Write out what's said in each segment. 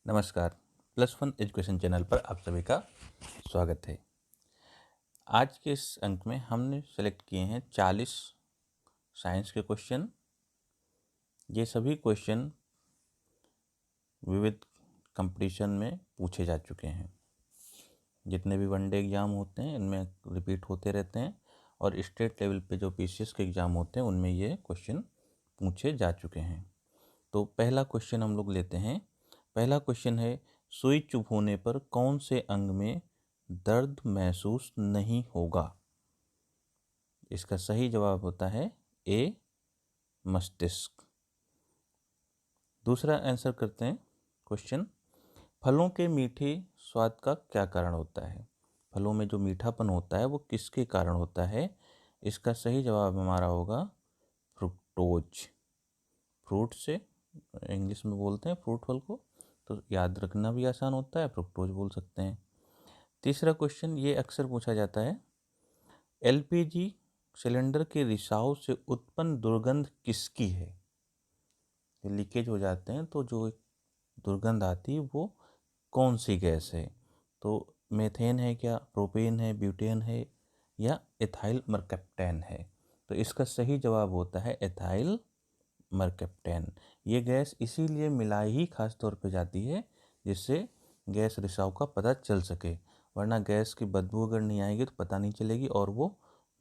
नमस्कार। +1 education channel पर आप सभी का स्वागत है। आज के इस अंक में हमने सेलेक्ट किए हैं 40 साइंस के क्वेश्चन। ये सभी क्वेश्चन विविध कंपटीशन में पूछे जा चुके हैं। जितने भी वनडे एग्ज़ाम होते हैं इनमें रिपीट होते रहते हैं और स्टेट लेवल पे जो पीसीएस के एग्ज़ाम होते हैं उनमें ये क्वेश्चन पूछे जा चुके हैं। तो पहला क्वेश्चन हम लोग लेते हैं। पहला क्वेश्चन है, सुई चुभ होने पर कौन से अंग में दर्द महसूस नहीं होगा? इसका सही जवाब होता है ए, मस्तिष्क। दूसरा आंसर करते हैं क्वेश्चन, फलों के मीठे स्वाद का क्या कारण होता है? फलों में जो मीठापन होता है वो किसके कारण होता है? इसका सही जवाब हमारा होगा फ्रुक्टोज। फ्रूट से इंग्लिश में बोलते हैं फ्रूट फल को, तो याद रखना भी आसान होता है, फ्रुक्टोज बोल सकते हैं। तीसरा क्वेश्चन ये अक्सर पूछा जाता है, एलपीजी सिलेंडर के रिसाव से उत्पन्न दुर्गंध किसकी है? लीकेज हो जाते हैं तो जो एक दुर्गंध आती है वो कौन सी गैस है? तो मेथेन है क्या, प्रोपेन है, ब्यूटेन है या एथाइल मरकैप्टेन है? तो इसका सही जवाब होता है एथाइल मरकैप्टेन। ये गैस इसीलिए मिलाई ही खास तौर पे जाती है जिससे गैस रिसाव का पता चल सके, वरना गैस की बदबू अगर नहीं आएगी तो पता नहीं चलेगी और वो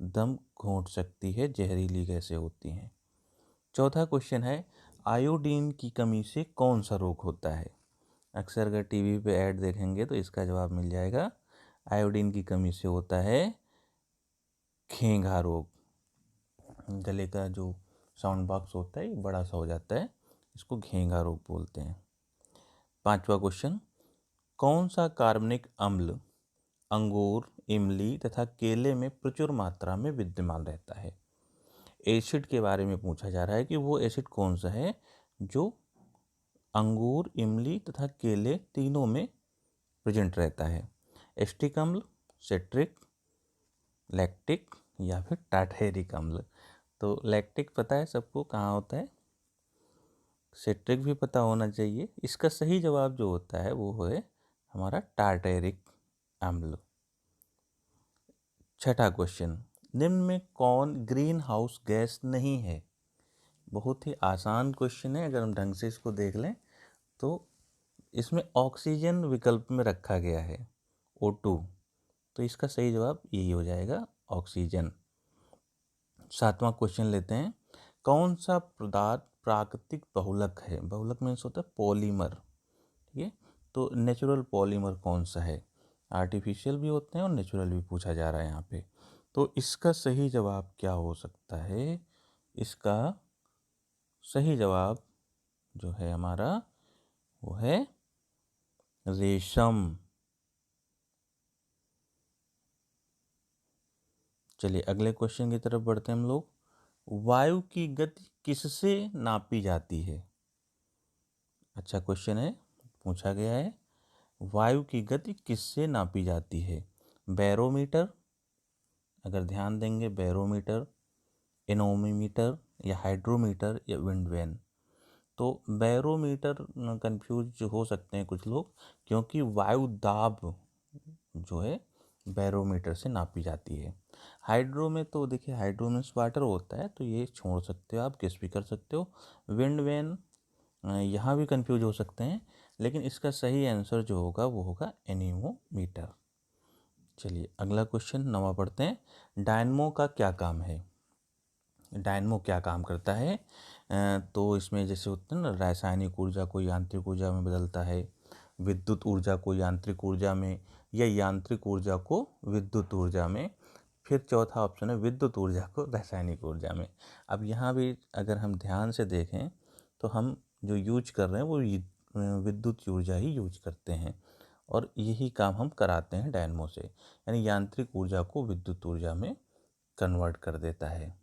दम घोंट सकती है, जहरीली गैसें होती हैं। चौथा क्वेश्चन है, आयोडीन की कमी से कौन सा रोग होता है? अक्सर अगर टीवी पे ऐड देखेंगे तो इसका जवाब मिल जाएगा, आयोडीन की कमी से होता है घेंघा रोग। गले का जो साउंड बॉक्स होता है ये बड़ा सा हो जाता है, इसको घेंघा रोग बोलते हैं। पांचवा क्वेश्चन, कौन सा कार्बनिक अम्ल अंगूर, इमली तथा केले में प्रचुर मात्रा में विद्यमान रहता है? एसिड के बारे में पूछा जा रहा है कि वो एसिड कौन सा है जो अंगूर, इमली तथा केले तीनों में प्रेजेंट रहता है। एस्टिक अम्ल, सिट्रिक, लैक्टिक या फिर टार्टेरिक अम्ल। तो लैक्टिक पता है सबको कहाँ होता है, सिट्रिक भी पता होना चाहिए। इसका सही जवाब जो होता है वो है हमारा टार्टेरिक अम्ल। छठा क्वेश्चन, निम्न में कौन ग्रीन हाउस गैस नहीं है? बहुत ही आसान क्वेश्चन है, अगर हम ढंग से इसको देख लें तो इसमें ऑक्सीजन विकल्प में रखा गया है O2, तो इसका सही जवाब यही हो जाएगा ऑक्सीजन। सातवां क्वेश्चन लेते हैं, कौन सा पदार्थ प्राकृतिक बहुलक है? बहुलक मीन्स होता है पॉलीमर, ठीक है। तो नेचुरल पॉलीमर कौन सा है? आर्टिफिशियल भी होते हैं और नेचुरल भी पूछा जा रहा है यहाँ पे। तो इसका सही जवाब क्या हो सकता है? इसका सही जवाब जो है हमारा वो है रेशम। चलिए अगले क्वेश्चन की तरफ बढ़ते हैं हम लोग। वायु की गति किससे नापी जाती है? अच्छा क्वेश्चन है, पूछा गया है वायु की गति किससे नापी जाती है? बैरोमीटर, अगर ध्यान देंगे बैरोमीटर, एनोमीटर या हाइड्रोमीटर या विंड वैन। तो बैरोमीटर कंफ्यूज हो सकते हैं कुछ लोग, क्योंकि वायु दाब जो है बैरोमीटर से नापी जाती है। हाइड्रो में तो देखिए हाइड्रो मीन्स वाटर होता है, तो ये छोड़ सकते हो आप, गेस भी कर सकते हो। विंड वैन यहाँ भी कंफ्यूज हो सकते हैं, लेकिन इसका सही आंसर जो होगा वो होगा एनीमोमीटर। चलिए अगला क्वेश्चन नवा पढ़ते हैं, डायनमो का क्या काम है? डायनमो क्या काम करता है? तो इसमें जैसे होता है ना, रासायनिक ऊर्जा को यांत्रिक ऊर्जा में बदलता है, विद्युत ऊर्जा को यांत्रिक ऊर्जा में, या यांत्रिक ऊर्जा को विद्युत ऊर्जा में। फिर चौथा ऑप्शन है विद्युत ऊर्जा को रासायनिक ऊर्जा में। अब यहाँ भी अगर हम ध्यान से देखें तो हम जो यूज कर रहे हैं वो विद्युत ऊर्जा ही यूज करते हैं और यही काम हम कराते हैं डायनमो से, यानी यांत्रिक ऊर्जा को विद्युत ऊर्जा में कन्वर्ट कर देता है।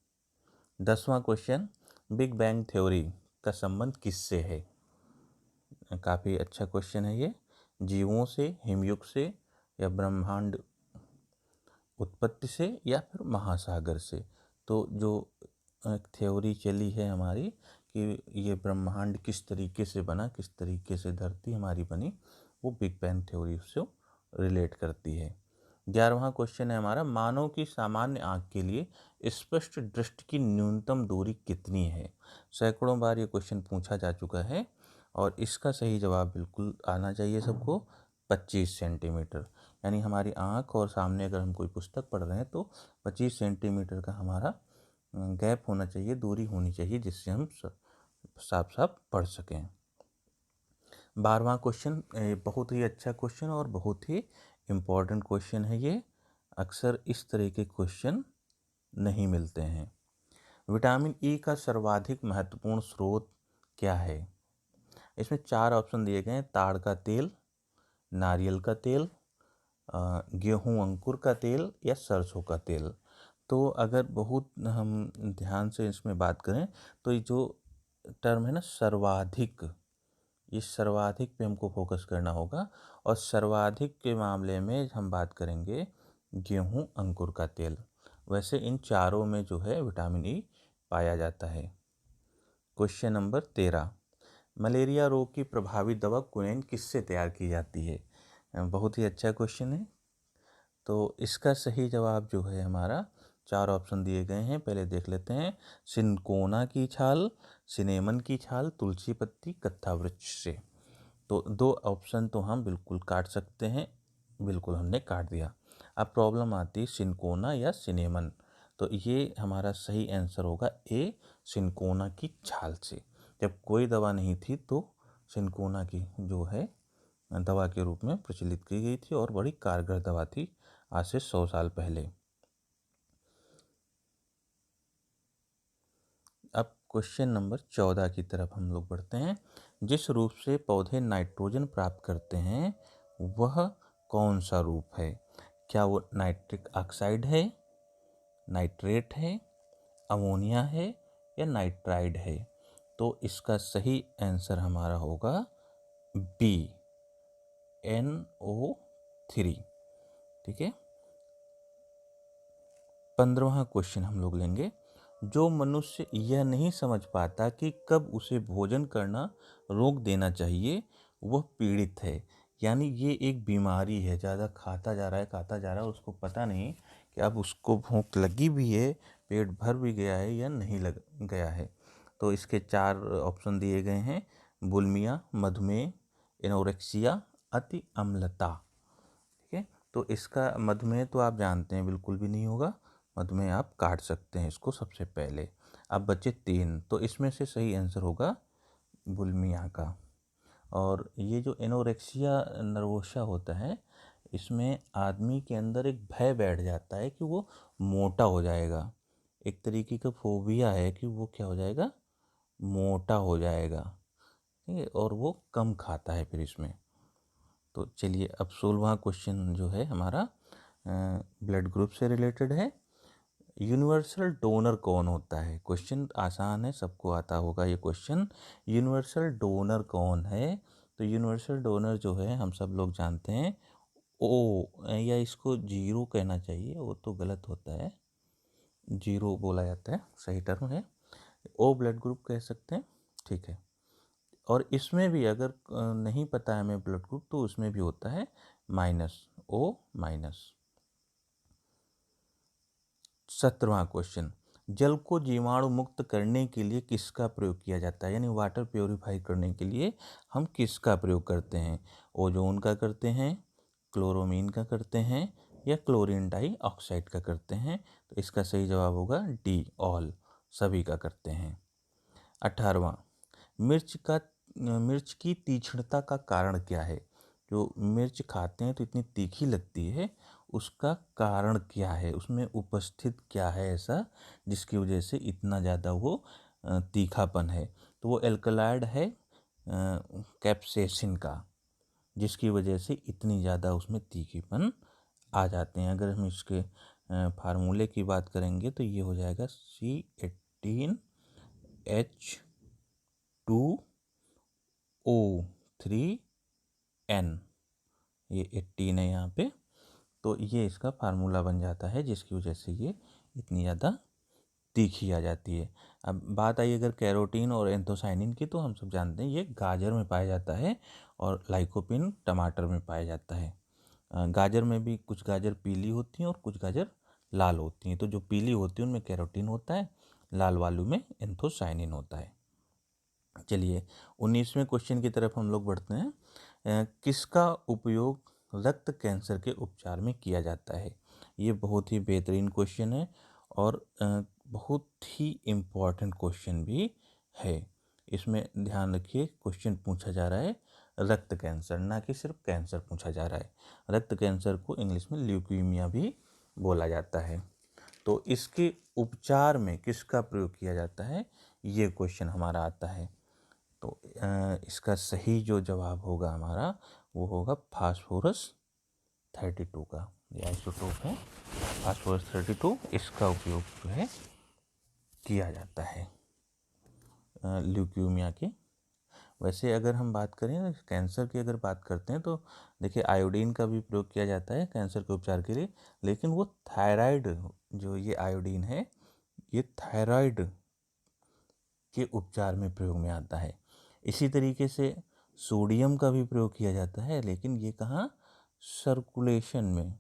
10वां क्वेश्चन, बिग बैंग थ्योरी का संबंध किससे है? काफ़ी अच्छा क्वेश्चन है ये। जीवों से, हिमयुग से या ब्रह्मांड उत्पत्ति से या फिर महासागर से? तो जो थ्योरी चली है हमारी कि ये ब्रह्मांड किस तरीके से बना, किस तरीके से धरती हमारी बनी, वो बिग बैंग थ्योरी से रिलेट करती है। 11वां क्वेश्चन है हमारा, मानव की सामान्य आँख के लिए स्पष्ट दृष्टि की न्यूनतम दूरी कितनी है। सैकड़ों बार ये क्वेश्चन पूछा जा चुका है और इसका सही जवाब बिल्कुल आना चाहिए सबको, 25 सेंटीमीटर। यानी हमारी आँख और सामने अगर हम कोई पुस्तक पढ़ रहे हैं तो 25 सेंटीमीटर का हमारा गैप होना चाहिए, दूरी होनी चाहिए, जिससे हम साफ साफ पढ़ सकें। 12वां क्वेश्चन बहुत ही अच्छा क्वेश्चन और बहुत ही इम्पोर्टेंट क्वेश्चन है ये। अक्सर इस तरह के क्वेश्चन नहीं मिलते हैं। विटामिन ई का सर्वाधिक महत्वपूर्ण स्रोत क्या है। इसमें 4 ऑप्शन दिए गए हैं, ताड़ का तेल, नारियल का तेल, गेहूं अंकुर का तेल या सरसों का तेल। तो अगर बहुत हम ध्यान से इसमें बात करें तो ये जो टर्म है ना सर्वाधिक, इस सर्वाधिक पे हमको फोकस करना होगा और सर्वाधिक के मामले में हम बात करेंगे गेहूं अंकुर का तेल। वैसे इन चारों में जो है विटामिन ई पाया जाता है। क्वेश्चन नंबर 13, मलेरिया रोग की प्रभावी दवा क्विनोन किससे तैयार की जाती है। बहुत ही अच्छा क्वेश्चन है। तो इसका सही जवाब जो है हमारा, 4 ऑप्शन दिए गए हैं, पहले देख लेते हैं। सिनकोना की छाल, सिनेमन की छाल, तुलसी पत्ती, कत्था वृक्ष से। तो 2 ऑप्शन तो हम बिल्कुल काट सकते हैं, बिल्कुल हमने काट दिया। अब प्रॉब्लम आती है सिनकोना या सिनेमन, तो ये हमारा सही आंसर होगा ए, सिनकोना की छाल से। जब कोई दवा नहीं थी तो सिनकोना की जो है दवा के रूप में प्रचलित की गई थी और बड़ी कारगर दवा थी आज से 100 साल पहले। अब क्वेश्चन नंबर 14 की तरफ हम लोग बढ़ते हैं। जिस रूप से पौधे नाइट्रोजन प्राप्त करते हैं वह कौन सा रूप है। क्या वो नाइट्रिक ऑक्साइड है, नाइट्रेट है, अमोनिया है या नाइट्राइड है। तो इसका सही आंसर हमारा होगा बी, NO3। ठीक है। 15वां क्वेश्चन हम लोग लेंगे। जो मनुष्य यह नहीं समझ पाता कि कब उसे भोजन करना रोक देना चाहिए वह पीड़ित है। यानी ये एक बीमारी है, ज़्यादा खाता जा रहा है, उसको पता नहीं कि अब उसको भूख लगी भी है, पेट भर भी गया है या नहीं लग गया है। तो इसके 4 ऑप्शन दिए गए हैं, बुलिमिया, मधुमेह, एनोरेक्सिया, अति अम्लता। ठीक है। तो इसका मधुमेह तो आप जानते हैं बिल्कुल भी नहीं होगा, मधुमेह आप काट सकते हैं इसको सबसे पहले। अब बचे 3, तो इसमें से सही आंसर होगा बुलिमिया का। और ये जो एनोरेक्सिया नर्वोसा होता है, इसमें आदमी के अंदर एक भय बैठ जाता है कि वो मोटा हो जाएगा। एक तरीके का फोबिया है कि वो क्या हो जाएगा, मोटा हो जाएगा। ठीक है। और वो कम खाता है फिर इसमें। तो चलिए अब 16वां क्वेश्चन जो है हमारा ब्लड ग्रुप से रिलेटेड है। यूनिवर्सल डोनर कौन होता है। क्वेश्चन आसान है, सबको आता होगा ये क्वेश्चन। यूनिवर्सल डोनर कौन है। तो यूनिवर्सल डोनर जो है हम सब लोग जानते हैं ओ, या इसको जीरो कहना चाहिए, वो तो गलत होता है, जीरो बोला जाता है, सही टर्म है ओ ब्लड ग्रुप कह सकते हैं। ठीक है। और इसमें भी अगर नहीं पता है हमें ब्लड ग्रुप तो उसमें भी होता है -O-। 17वां क्वेश्चन, जल को जीवाणु मुक्त करने के लिए किसका प्रयोग किया जाता है। यानी वाटर प्योरीफाई करने के लिए हम किसका प्रयोग करते हैं। ओजोन का करते हैं, क्लोरोमीन का करते हैं या क्लोरीन डाइऑक्साइड का करते हैं। तो इसका सही जवाब होगा डी, ऑल, सभी का करते हैं। 18वां, मिर्च की तीक्ष्णता का कारण क्या है। जो मिर्च खाते हैं तो इतनी तीखी लगती है, उसका कारण क्या है, उसमें उपस्थित क्या है ऐसा जिसकी वजह से इतना ज़्यादा वो तीखापन है। तो वो एल्कलॉइड है कैप्सेसिन का, जिसकी वजह से इतनी ज़्यादा उसमें तीखीपन आ जाते हैं। अगर हम इसके फार्मूले की बात करेंगे तो ये हो जाएगा C18H2O3N, ये 18 है यहाँ पे। तो ये इसका फार्मूला बन जाता है जिसकी वजह से ये इतनी ज़्यादा तीखी आ जाती है। अब बात आई अगर कैरोटीन और एंथोसाइनिन की, तो हम सब जानते हैं ये गाजर में पाया जाता है और लाइकोपिन टमाटर में पाया जाता है। गाजर में भी कुछ गाजर पीली होती हैं और कुछ गाजर लाल होती हैं। तो जो पीली होती है उनमें कैरोटीन होता है, लाल वालों में एंथोसाइनिन होता है। चलिए 19वें क्वेश्चन की तरफ हम लोग बढ़ते हैं। किसका उपयोग रक्त कैंसर के उपचार में किया जाता है? ये बहुत ही बेहतरीन क्वेश्चन है और बहुत ही इम्पोर्टेंट क्वेश्चन भी है। इसमें ध्यान रखिए, क्वेश्चन पूछा जा रहा है रक्त कैंसर, ना कि सिर्फ कैंसर पूछा जा रहा है। रक्त कैंसर को इंग्लिश में ल्यूकीमिया भी बोला जाता है। तो इसके उपचार में किसका प्रयोग किया जाता है, ये क्वेश्चन हमारा आता है। तो इसका सही जो जवाब होगा हमारा, वो होगा फास्फोरस 32 का। ये आइसोटोप है फास्फोरस 32, इसका उपयोग जो है किया जाता है ल्यूकीमिया के। वैसे अगर हम बात करें कैंसर की, अगर बात करते हैं तो देखिए आयोडीन का भी प्रयोग किया जाता है कैंसर के उपचार के लिए, लेकिन वो थायराइड, जो ये आयोडीन है ये थायराइड के उपचार में प्रयोग में आता है। इसी तरीके से सोडियम का भी प्रयोग किया जाता है, लेकिन ये कहाँ, सर्कुलेशन में,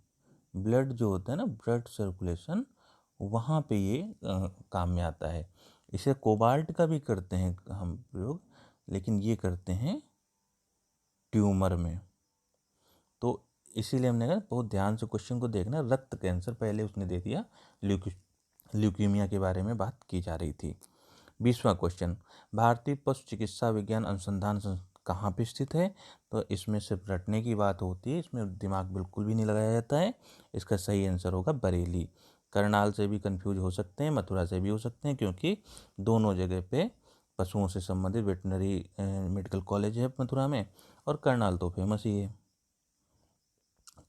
ब्लड जो होता है ना, ब्लड सर्कुलेशन, वहाँ पे ये काम में आता है। इसे कोबाल्ट का भी करते हैं हम प्रयोग, लेकिन ये करते हैं ट्यूमर में। तो इसीलिए हमने कहा बहुत ध्यान से क्वेश्चन को देखना। रक्त कैंसर पहले उसने दे दिया, ल्यूकीमिया के बारे में बात की जा रही थी। 20वां क्वेश्चन, भारतीय पशु चिकित्सा विज्ञान अनुसंधान कहाँ पे स्थित है? तो इसमें सिर्फ रटने की बात होती है, इसमें दिमाग बिल्कुल भी नहीं लगाया जाता है। इसका सही आंसर होगा बरेली। करनाल से भी कंफ्यूज हो सकते हैं, मथुरा से भी हो सकते हैं, क्योंकि दोनों जगह पे पशुओं से संबंधित वेटनरी मेडिकल कॉलेज है मथुरा में, और करनाल तो फेमस ही है।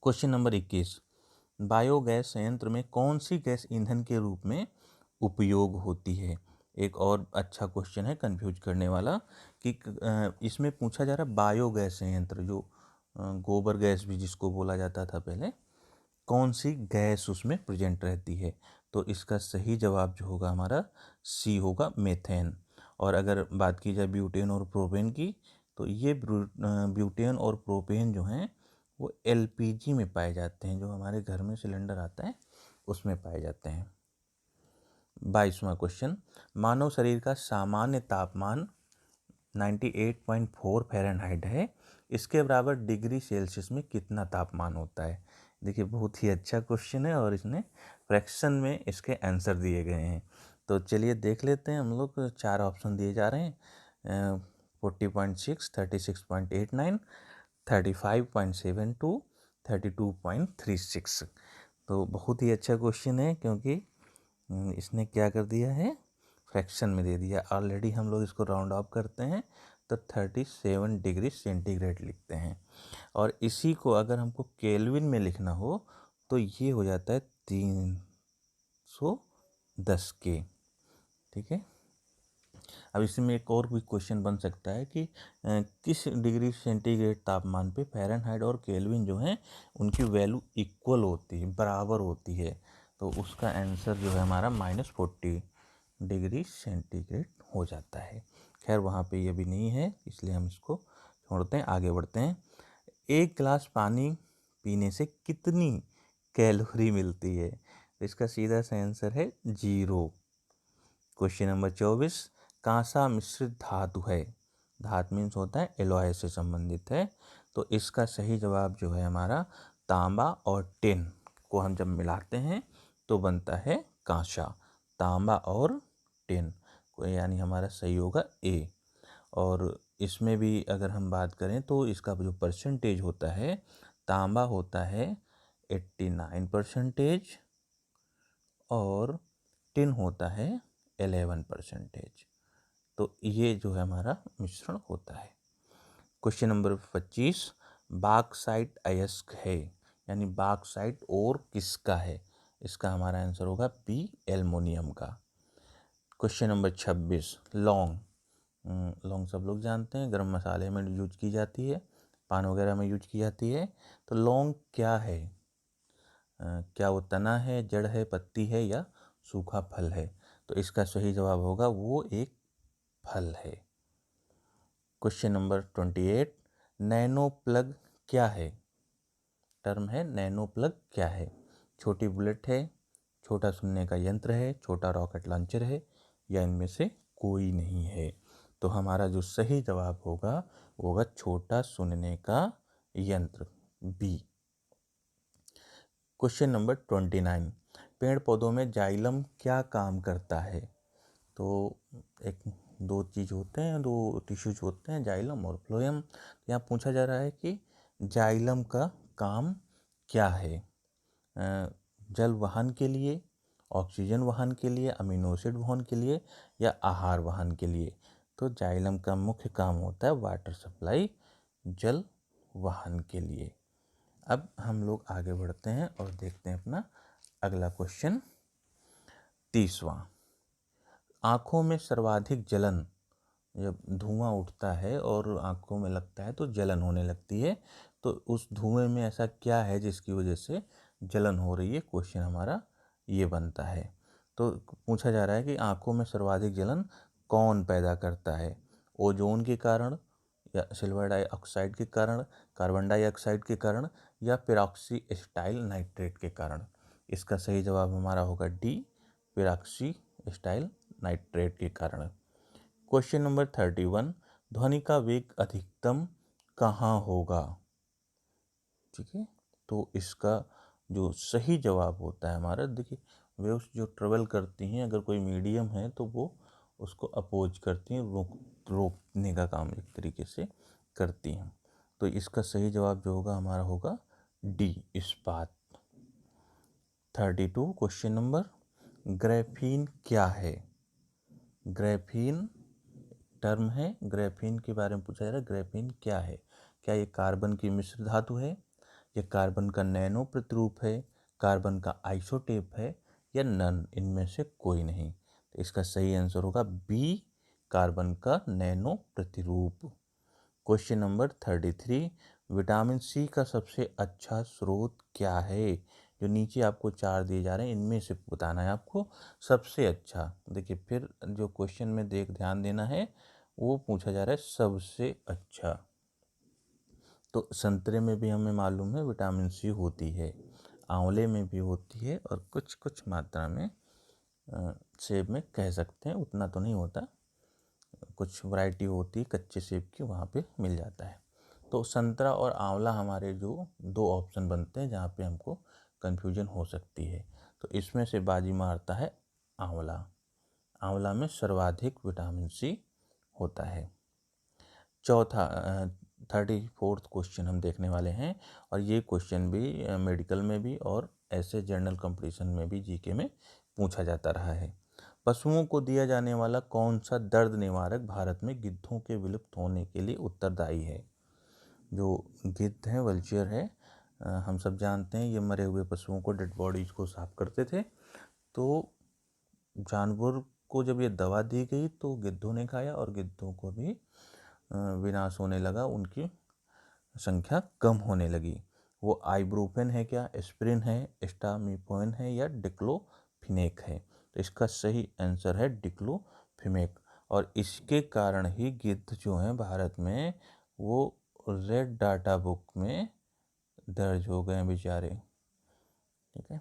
क्वेश्चन नंबर 21, बायोगैस संयंत्र में कौन सी गैस ईंधन के रूप में उपयोग होती है? एक और अच्छा क्वेश्चन है कंफ्यूज करने वाला कि इसमें पूछा जा रहा है बायोगैस संयंत्र, जो गोबर गैस भी जिसको बोला जाता था पहले, कौन सी गैस उसमें प्रेजेंट रहती है? तो इसका सही जवाब जो होगा हमारा सी होगा, मेथेन। और अगर बात की जाए ब्यूटेन और प्रोपेन की, तो ये ब्यूटेन और प्रोपेन जो हैं वो एलपीजी में पाए जाते हैं, जो हमारे घर में सिलेंडर आता है उसमें पाए जाते हैं। 22वां क्वेश्चन, मानव शरीर का सामान्य तापमान 98.4 फ़ारेनहाइट है, इसके बराबर डिग्री सेल्सियस में कितना तापमान होता है? देखिए बहुत ही अच्छा क्वेश्चन है और इसने फ्रैक्शन में इसके आंसर दिए गए हैं। तो चलिए देख लेते हैं हम लोग। 4 ऑप्शन दिए जा रहे हैं, 40.6, 36.89, 35.72, 32.36। तो बहुत ही अच्छा क्वेश्चन है, क्योंकि इसने क्या कर दिया है, फ्रैक्शन में दे दिया। ऑलरेडी हम लोग इसको राउंड ऑफ करते हैं तो 37 डिग्री सेंटीग्रेड लिखते हैं, और इसी को अगर हमको केल्विन में लिखना हो तो ये हो जाता है 310 के। ठीक है, अब इसमें एक और भी क्वेश्चन बन सकता है कि किस डिग्री सेंटीग्रेड तापमान पे फ़ारेनहाइट और केल्विन जो हैं उनकी वैल्यू इक्वल होती है, बराबर होती है? तो उसका आंसर जो है हमारा -40 डिग्री सेंटीग्रेड हो जाता है। खैर वहाँ पे ये भी नहीं है, इसलिए हम इसको छोड़ते हैं, आगे बढ़ते हैं। एक गिलास पानी पीने से कितनी कैलोरी मिलती है? तो इसका सीधा सा आंसर है 0। क्वेश्चन नंबर 24, कांसा मिश्रित धातु है, धातु मीन्स होता है एलॉय से संबंधित है, तो इसका सही जवाब जो है हमारा तांबा और टिन को हम जब मिलाते हैं तो बनता है कांसा। तांबा और टिन को, यानी हमारा सही होगा ए। और इसमें भी अगर हम बात करें तो इसका जो परसेंटेज होता है, तांबा होता है 89% और टिन होता है 11%। तो ये जो है हमारा मिश्रण होता है। क्वेश्चन नंबर 25, बॉक्साइट अयस्क है, यानी बॉक्साइट और किसका है? इसका हमारा आंसर होगा बी, एल्युमिनियम का। क्वेश्चन नंबर 26, लौंग। लौंग सब लोग जानते हैं, गरम मसाले में यूज की जाती है, पान वगैरह में यूज की जाती है। तो लौंग क्या है? क्या वो तना है, जड़ है, पत्ती है या सूखा फल है? तो इसका सही जवाब होगा वो एक फल है। क्वेश्चन नंबर 28, नैनो प्लग क्या है? टर्म है नैनो प्लग क्या है? छोटी बुलेट है, छोटा सुनने का यंत्र है, छोटा रॉकेट लॉन्चर है, या इनमें से कोई नहीं है? तो हमारा जो सही जवाब होगा वो होगा छोटा सुनने का यंत्र, बी। क्वेश्चन नंबर 29, पेड़ पौधों में जाइलम क्या काम करता है? तो एक दो चीज़ होते हैं, दो टिश्यूज होते हैं, जाइलम और फ्लोएम। यहाँ पूछा जा रहा है कि जाइलम का काम क्या है? जल वहन के लिए, ऑक्सीजन वहन के लिए, अमीनो एसिड वहन के लिए, या आहार वहन के लिए? तो जाइलम का मुख्य काम होता है वाटर सप्लाई, जल वहन के लिए। अब हम लोग आगे बढ़ते हैं और देखते हैं अपना अगला क्वेश्चन, 30वां। आँखों में सर्वाधिक जलन, जब धुआं उठता है और आँखों में लगता है तो जलन होने लगती है, तो उस धुएं में ऐसा क्या है जिसकी वजह से जलन हो रही है? क्वेश्चन हमारा ये बनता है। तो पूछा जा रहा है कि आँखों में सर्वाधिक जलन कौन पैदा करता है? ओजोन के कारण, या सिल्वर डाइऑक्साइड के कारण, कार्बन डाइऑक्साइड के कारण, या पेरोक्सीस्टाइल नाइट्रेट के कारण? इसका सही जवाब हमारा होगा डी, पेरोक्सीस्टाइल नाइट्रेट के कारण। क्वेश्चन नंबर 31, ध्वनि का वेग अधिकतम कहाँ होगा? ठीक है, तो इसका जो सही जवाब होता है हमारा, देखिए वेव्स जो ट्रेवल करती हैं, अगर कोई मीडियम है तो वो उसको अपोज करती हैं, रोकने का काम एक तरीके से करती हैं। तो इसका सही जवाब जो होगा हमारा होगा डी, इस्पात। 32 क्वेश्चन नंबर, ग्रेफीन क्या है? ग्रेफीन टर्म है, ग्रेफीन के बारे में पूछा जा रहा है, ग्रेफीन क्या है? क्या ये कार्बन की मिश्र धातु है, या कार्बन का नैनो प्रतिरूप है, कार्बन का आइसोटेप है, या नन, इनमें से कोई नहीं? तो इसका सही आंसर होगा बी, कार्बन का नैनो प्रतिरूप। क्वेश्चन नंबर 33, विटामिन सी का सबसे अच्छा स्रोत क्या है? जो नीचे आपको 4 दिए जा रहे हैं इनमें से बताना है आपको सबसे अच्छा। देखिए फिर जो क्वेश्चन में ध्यान देना है, वो पूछा जा रहा है सबसे अच्छा। तो संतरे में भी हमें मालूम है विटामिन सी होती है, आंवले में भी होती है, और कुछ कुछ मात्रा में सेब में कह सकते हैं, उतना तो नहीं होता, कुछ वैरायटी होती है कच्चे सेब की, वहाँ पे मिल जाता है। तो संतरा और आंवला हमारे जो दो ऑप्शन बनते हैं जहाँ पे हमको कन्फ्यूजन हो सकती है। तो इसमें से बाजी मारता है आंवला। आंवला में सर्वाधिक विटामिन सी होता है। चौथा 34th क्वेश्चन हम देखने वाले हैं, और ये क्वेश्चन भी मेडिकल में भी और ऐसे जर्नल कंपटीशन में भी जीके में पूछा जाता रहा है। पशुओं को दिया जाने वाला कौन सा दर्द निवारक भारत में गिद्धों के विलुप्त होने के लिए उत्तरदायी है? जो गिद्ध है, वल्चर है, हम सब जानते हैं ये मरे हुए पशुओं को, डेड बॉडीज को साफ करते थे। तो जानवर को जब ये दवा दी गई तो गिद्धों ने खाया और गिद्धों को भी विनाश होने लगा, उनकी संख्या कम होने लगी। वो आइब्रूफेन है क्या, एस्पिरिन है, एस्टामिनोफेन है, या डिक्लोफिनेक है? तो इसका सही आंसर है डिक्लोफिनेक। और इसके कारण ही गिद्ध जो हैं भारत में वो रेड डाटा बुक में दर्ज हो गए हैं बेचारे। ठीक है,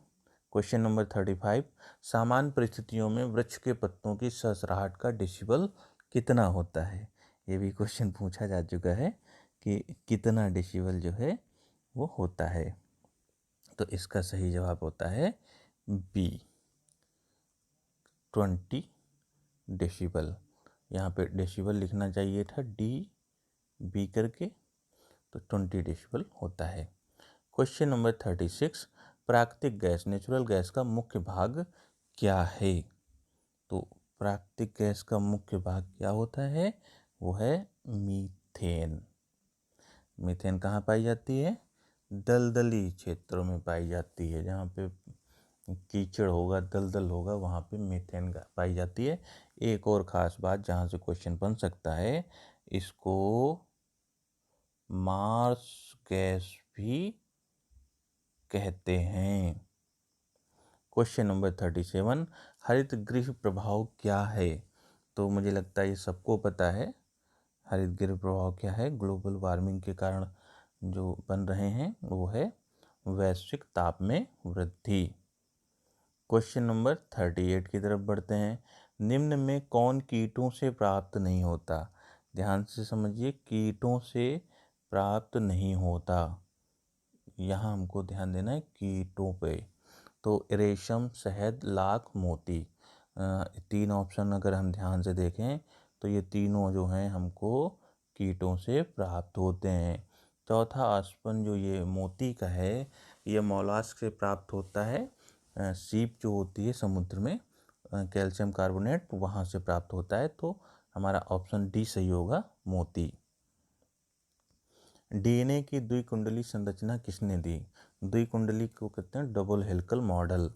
क्वेश्चन नंबर 35, सामान्य परिस्थितियों में वृक्ष के पत्तों की सहस्राहट का डेसिबल कितना होता है? ये भी क्वेश्चन पूछा जा चुका है कि कितना डेसिबल जो है वो होता है। तो इसका सही जवाब होता है बी, 20 डेसिबल। यहाँ पे डेसिबल लिखना चाहिए था डी बी करके, तो 20 डेसिबल होता है। क्वेश्चन नंबर 36, प्राकृतिक गैस, नेचुरल गैस का मुख्य भाग क्या है? तो प्राकृतिक गैस का मुख्य भाग क्या होता है? वो है मीथेन। मीथेन कहाँ पाई जाती है? दलदली क्षेत्रों में पाई जाती है, जहाँ पे कीचड़ होगा, दलदल होगा, वहाँ पे मीथेन पाई जाती है। एक और ख़ास बात जहाँ से क्वेश्चन बन सकता है, इसको मार्स गैस भी कहते हैं। क्वेश्चन नंबर 37, हरित गृह प्रभाव क्या है? तो मुझे लगता है ये सबको पता है। हरित गृह प्रभाव क्या है? ग्लोबल वार्मिंग के कारण जो बन रहे हैं वो है वैश्विक ताप में वृद्धि। क्वेश्चन नंबर 38 की तरफ बढ़ते हैं। निम्न में कौन कीटों से प्राप्त नहीं होता? ध्यान से समझिए, कीटों से प्राप्त नहीं होता, यहाँ हमको ध्यान देना है कीटों पे। तो रेशम, शहद, लाख, मोती, तीन ऑप्शन अगर हम ध्यान से देखें तो ये तीनों जो हैं हमको कीटों से प्राप्त होते हैं। चौथा ऑप्शन जो ये मोती का है, ये मौलास्क से प्राप्त होता है। सीप जो होती है समुद्र में, कैल्शियम कार्बोनेट वहाँ से प्राप्त होता है। तो हमारा ऑप्शन डी सही होगा, मोती। डीएनए की द्विकुंडली संरचना किसने दी? द्विकुंडली को कहते हैं डबल हेलिकल मॉडल।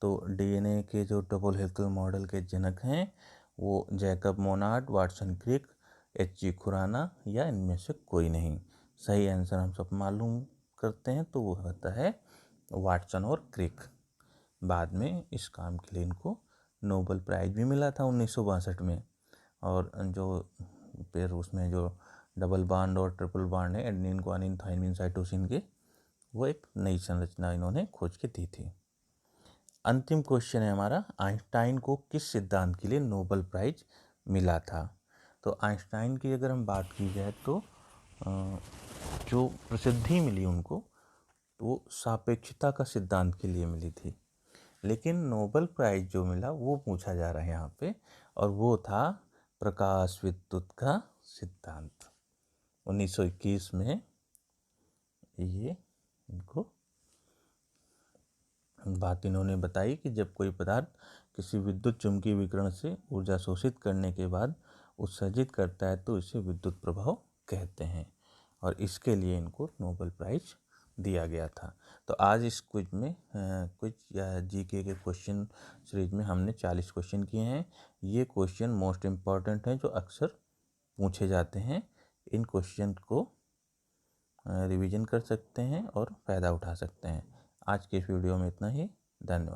तो डीएनए के जो डबल हेलिकल मॉडल के जनक हैं वो Jacob Monod, Watson Crick, H G. Khurana या इनमें से कोई नहीं। सही आंसर हम सब मालूम करते हैं तो वो होता है वाटसन और क्रिक। बाद में इस काम के लिए इनको नोबेल प्राइज़ भी मिला था 1962 में। और जो फिर उसमें जो डबल बॉन्ड और ट्रिपल बॉन्ड है एडेनिन, ग्वानिन, थाइमिन, साइटोसिन के, वो एक नई संरचना इन्होंने खोज के दी थी। अंतिम क्वेश्चन है हमारा, आइंस्टाइन को किस सिद्धांत के लिए नोबेल प्राइज मिला था? तो आइंस्टाइन की अगर हम बात की जाए तो जो प्रसिद्धि मिली उनको वो सापेक्षता का सिद्धांत के लिए मिली थी। लेकिन नोबेल प्राइज जो मिला वो पूछा जा रहा है यहाँ पे, और वो था प्रकाश विद्युत का सिद्धांत। 1921 में ये इनको बात इन्होंने बताई कि जब कोई पदार्थ किसी विद्युत चुम्बकीय विकिरण से ऊर्जा शोषित करने के बाद उत्सर्जित करता है तो इसे विद्युत प्रभाव कहते हैं, और इसके लिए इनको नोबेल प्राइज दिया गया था। तो आज इस क्विज में क्विज या जीके के क्वेश्चन सीरीज में हमने 40 क्वेश्चन किए हैं। ये क्वेश्चन मोस्ट इम्पॉर्टेंट हैं जो अक्सर पूछे जाते हैं। इन क्वेश्चन को रिवीजन कर सकते हैं और फ़ायदा उठा सकते हैं। आज के इस वीडियो में इतना ही। धन्यवाद।